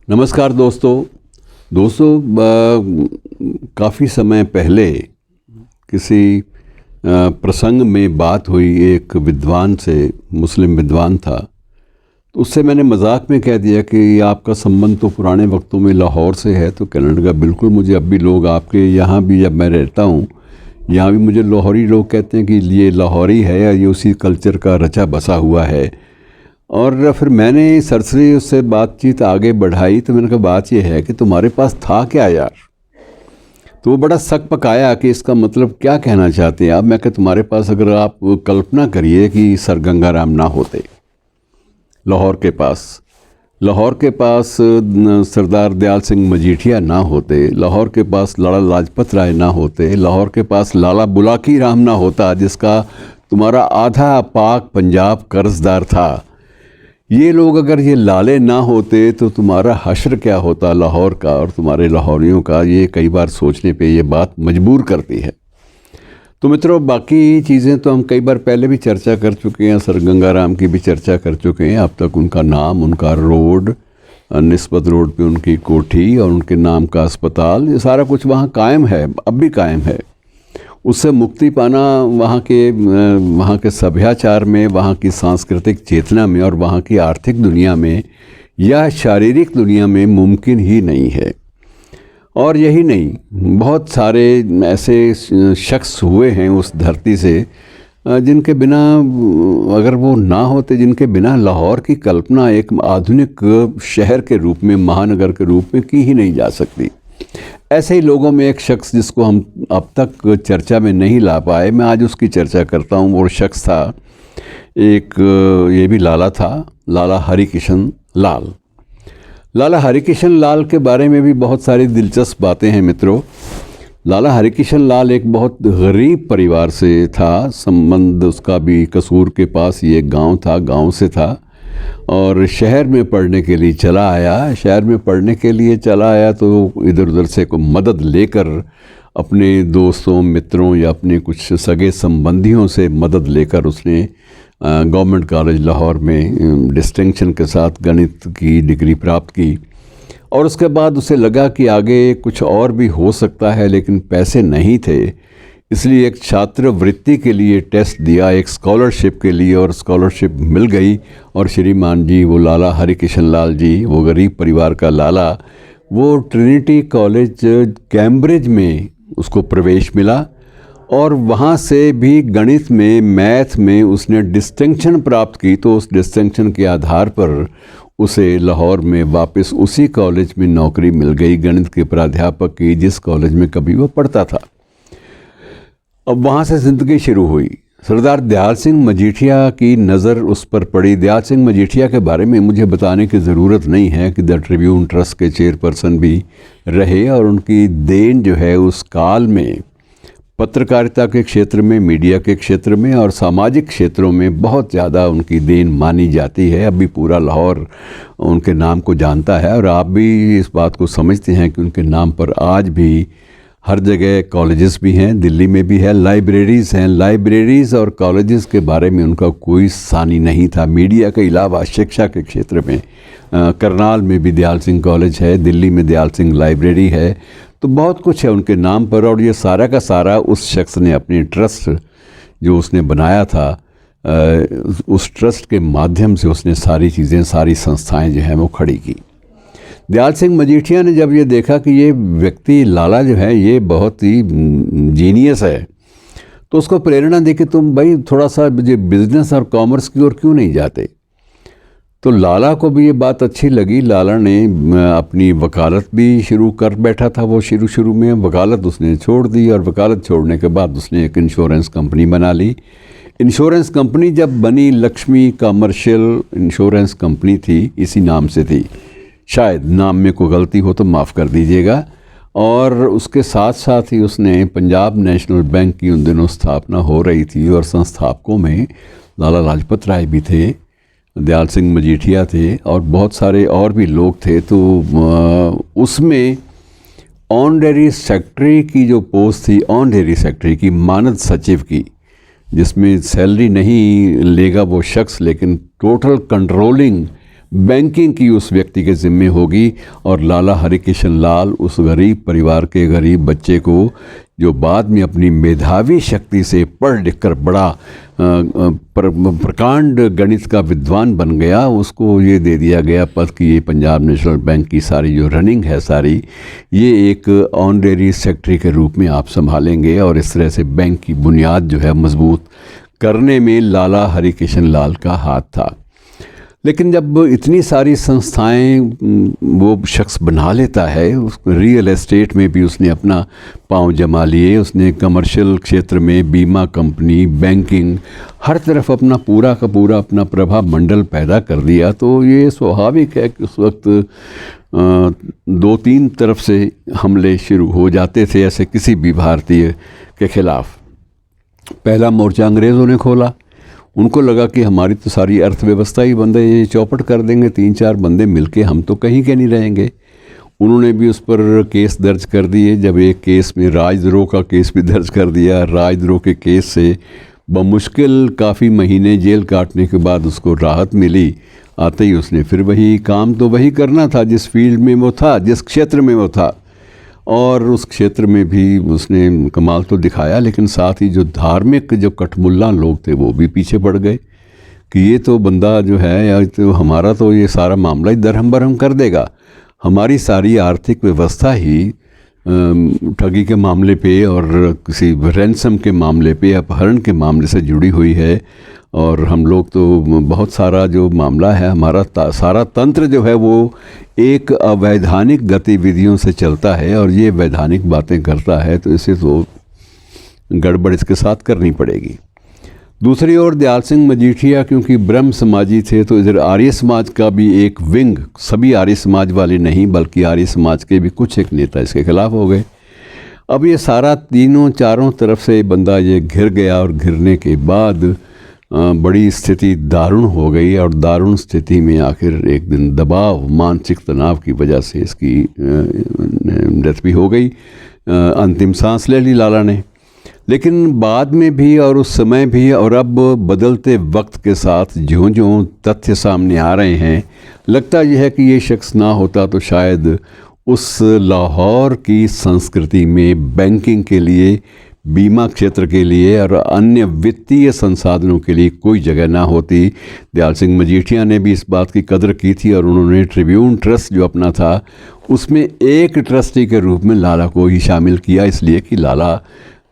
नमस्कार दोस्तों, काफ़ी समय पहले किसी प्रसंग में बात हुई। एक विद्वान से, मुस्लिम विद्वान था, तो उससे मैंने मजाक में कह दिया कि आपका संबंध तो पुराने वक्तों में लाहौर से है। तो कहने लगा बिल्कुल, मुझे अब भी लोग आपके यहाँ भी, जब मैं रहता हूँ यहाँ भी, मुझे लाहौरी लोग कहते हैं कि ये लाहौरी है या ये उसी कल्चर का रचा बसा हुआ है। और फिर मैंने सरसरी उससे बातचीत आगे बढ़ाई, तो मैंने कहा बात ये है कि तुम्हारे पास था क्या यार। तो वो बड़ा सक पकाया कि इसका मतलब क्या कहना चाहते हैं आप। मैं कहा तुम्हारे पास, अगर आप कल्पना करिए कि सर गंगाराम ना होते लाहौर के पास सरदार दयाल सिंह मजीठिया ना होते, लाहौर के पास लाला लाजपत राय ना होते, लाहौर के पास लाला बुलाकी राम ना होता जिसका तुम्हारा आधा पाक पंजाब कर्जदार था, ये लोग अगर ये लाले ना होते तो तुम्हारा हश्र क्या होता लाहौर का और तुम्हारे लाहौरियों का। ये कई बार सोचने पे ये बात मजबूर करती है। तो मित्रों, बाकी चीज़ें तो हम कई बार पहले भी चर्चा कर चुके हैं, सर गंगाराम की भी चर्चा कर चुके हैं। अब तक उनका नाम, उनका रोड, निस्बत रोड पे उनकी कोठी और उनके नाम का अस्पताल, ये सारा कुछ वहाँ कायम है, अब भी कायम है। उससे मुक्ति पाना वहाँ के सभ्याचार में, वहाँ की सांस्कृतिक चेतना में और वहाँ की आर्थिक दुनिया में या शारीरिक दुनिया में मुमकिन ही नहीं है। और यही नहीं, बहुत सारे ऐसे शख्स हुए हैं उस धरती से जिनके बिना, अगर वो ना होते, जिनके बिना लाहौर की कल्पना एक आधुनिक शहर के रूप में, महानगर के रूप में की ही नहीं जा सकती। ऐसे ही लोगों में एक शख्स जिसको हम अब तक चर्चा में नहीं ला पाए, मैं आज उसकी चर्चा करता हूँ। वो शख्स था एक, ये भी लाला था, लाला हरिकिशन लाल। लाला हरिकिशन लाल के बारे में भी बहुत सारी दिलचस्प बातें हैं मित्रों। लाला हरिकिशन लाल एक बहुत गरीब परिवार से था। संबंध उसका भी कसूर के पास ही एक गांव था, गांव से था, और शहर में पढ़ने के लिए चला आया। शहर में पढ़ने के लिए चला आया तो इधर उधर से कोई मदद लेकर, अपने दोस्तों, मित्रों या अपने कुछ सगे संबंधियों से मदद लेकर उसने गवर्नमेंट कॉलेज लाहौर में डिस्टिंक्शन के साथ गणित की डिग्री प्राप्त की। और उसके बाद उसे लगा कि आगे कुछ और भी हो सकता है, लेकिन पैसे नहीं थे, इसलिए एक छात्रवृत्ति के लिए टेस्ट दिया, एक स्कॉलरशिप के लिए, और स्कॉलरशिप मिल गई। और श्रीमान जी, वो लाला हरिकिशन लाल जी, वो गरीब परिवार का लाला, वो ट्रिनिटी कॉलेज कैम्ब्रिज में उसको प्रवेश मिला। और वहाँ से भी गणित में, मैथ में उसने डिस्टिंक्शन प्राप्त की। तो उस डिस्टिंक्शन के आधार पर उसे लाहौर में वापस उसी कॉलेज में नौकरी मिल गई, गणित के प्राध्यापक की, जिस कॉलेज में कभी वो पढ़ता था। अब वहाँ से ज़िंदगी शुरू हुई। सरदार दयाल सिंह मजीठिया की नज़र उस पर पड़ी। दयाल सिंह मजीठिया के बारे में मुझे बताने की ज़रूरत नहीं है कि द ट्रिब्यून ट्रस्ट के चेयरपर्सन भी रहे, और उनकी देन जो है उस काल में पत्रकारिता के क्षेत्र में, मीडिया के क्षेत्र में और सामाजिक क्षेत्रों में बहुत ज़्यादा उनकी देन मानी जाती है। अभी पूरा लाहौर उनके नाम को जानता है, और आप भी इस बात को समझते हैं कि उनके नाम पर आज भी हर जगह कॉलेजेस भी हैं, दिल्ली में भी है, लाइब्रेरीज़ हैं। लाइब्रेरीज़ और कॉलेजेस के बारे में उनका कोई सानी नहीं था। मीडिया के अलावा शिक्षा के क्षेत्र में करनाल में भी दयाल सिंह कॉलेज है, दिल्ली में दयाल सिंह लाइब्रेरी है। तो बहुत कुछ है उनके नाम पर, और ये सारा का सारा उस शख्स ने अपनी ट्रस्ट जो उसने बनाया था, उस ट्रस्ट के माध्यम से उसने सारी चीज़ें, सारी संस्थाएं जो हैं वो खड़ी की। दयाल सिंह मजीठिया ने जब ये देखा कि ये व्यक्ति लाला जो है ये बहुत ही जीनियस है, तो उसको प्रेरणा दी कि तुम भाई थोड़ा सा बिजनेस और कॉमर्स की ओर क्यों नहीं जाते। तो लाला को भी ये बात अच्छी लगी। लाला ने अपनी वकालत भी शुरू कर बैठा था। वो शुरू में वकालत उसने छोड़ दी, और वकालत छोड़ने के बाद उसने एक इंश्योरेंस कंपनी बना ली। इंश्योरेंस कंपनी जब बनी, लक्ष्मी कमर्शियल इंश्योरेंस कंपनी थी, इसी नाम से थी, शायद नाम में कोई गलती हो तो माफ़ कर दीजिएगा। और उसके साथ साथ ही उसने पंजाब नेशनल बैंक की उन दिनों स्थापना हो रही थी, और संस्थापकों में लाला लाजपत राय भी थे, दयाल सिंह मजीठिया थे, और बहुत सारे और भी लोग थे। तो उसमें ऑनरेरी सेक्रेटरी की जो पोस्ट थी, ऑनरेरी सेक्रेटरी की, मानद सचिव की, जिसमें सैलरी नहीं लेगा वो शख्स, लेकिन टोटल कंट्रोलिंग बैंकिंग की उस व्यक्ति के ज़िम्मे होगी। और लाला हरिकिशन लाल उस गरीब परिवार के गरीब बच्चे को, जो बाद में अपनी मेधावी शक्ति से पढ़ लिख कर बड़ा प्रकांड गणित का विद्वान बन गया, उसको ये दे दिया गया पद कि ये पंजाब नेशनल बैंक की सारी जो रनिंग है सारी, ये एक ऑनरेरी सेक्रेटरी के रूप में आप संभालेंगे। और इस तरह से बैंक की बुनियाद जो है मजबूत करने में लाला हरिकिशन लाल का हाथ था। लेकिन जब इतनी सारी संस्थाएं वो शख्स बना लेता है, उस रियल एस्टेट में भी उसने अपना पांव जमा लिए, उसने कमर्शियल क्षेत्र में बीमा कंपनी, बैंकिंग, हर तरफ अपना पूरा का पूरा अपना प्रभाव मंडल पैदा कर दिया, तो ये स्वाभाविक है कि उस वक्त 2-3 तरफ से हमले शुरू हो जाते थे ऐसे किसी भी भारतीय के खिलाफ। पहला मोर्चा अंग्रेज़ों ने खोला। उनको लगा कि हमारी तो सारी अर्थव्यवस्था ही बंद है, ये चौपट कर देंगे 3-4 बंदे मिलके, हम तो कहीं के नहीं रहेंगे। उन्होंने भी उस पर केस दर्ज कर दिए। जब एक केस में राजद्रोह का केस भी दर्ज कर दिया। राजद्रोह के केस से बमुश्किल काफ़ी महीने जेल काटने के बाद उसको राहत मिली। आते ही उसने फिर वही काम तो वही करना था जिस फील्ड में वो था, जिस क्षेत्र में वो था, और उस क्षेत्र में भी उसने कमाल तो दिखाया। लेकिन साथ ही जो धार्मिक जो कठमुल्ला लोग थे वो भी पीछे पड़ गए कि ये तो बंदा जो है, या तो हमारा तो ये सारा मामला ही दरहम बरहम कर देगा। हमारी सारी आर्थिक व्यवस्था ही ठगी के मामले पे और किसी रैंसम के मामले पे, अपहरण के मामले से जुड़ी हुई है। और हम लोग तो बहुत सारा जो मामला है, हमारा सारा तंत्र जो है वो एक अवैधानिक गतिविधियों से चलता है, और ये वैधानिक बातें करता है, तो इसे तो गड़बड़ इसके साथ करनी पड़ेगी। दूसरी ओर दयाल सिंह मजीठिया क्योंकि ब्रह्म समाजी थे, तो इधर आर्य समाज का भी एक विंग, सभी आर्य समाज वाले नहीं बल्कि आर्य समाज के भी कुछ एक नेता इसके खिलाफ हो गए। अब ये सारा तीनों चारों तरफ से बंदा ये घिर गया, और घिरने के बाद बड़ी स्थिति दारुण हो गई। और दारुण स्थिति में आखिर एक दिन दबाव, मानसिक तनाव की वजह से इसकी डेथ भी हो गई। अंतिम सांस ले ली लाला ने। लेकिन बाद में भी और उस समय भी और अब बदलते वक्त के साथ ज्यों ज्यों तथ्य सामने आ रहे हैं, लगता यह है कि ये शख्स ना होता तो शायद उस लाहौर की संस्कृति में बैंकिंग के लिए, बीमा क्षेत्र के लिए और अन्य वित्तीय संसाधनों के लिए कोई जगह ना होती। दयाल सिंह मजीठिया ने भी इस बात की कदर की थी, और उन्होंने ट्रिब्यून ट्रस्ट जो अपना था उसमें एक ट्रस्टी के रूप में लाला को ही शामिल किया, इसलिए कि लाला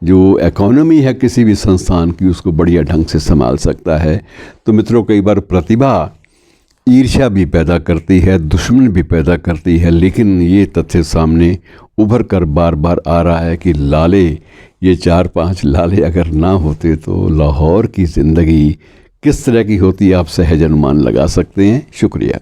जो इकोनॉमी है किसी भी संस्थान की उसको बढ़िया ढंग से संभाल सकता है। तो मित्रों, कई बार प्रतिभा ईर्ष्या भी पैदा करती है, दुश्मन भी पैदा करती है, लेकिन ये तथ्य सामने उभर कर बार बार आ रहा है कि लाले, ये 4-5 लाले अगर ना होते तो लाहौर की ज़िंदगी किस तरह की होती, आप सहज अनुमान लगा सकते हैं। शुक्रिया।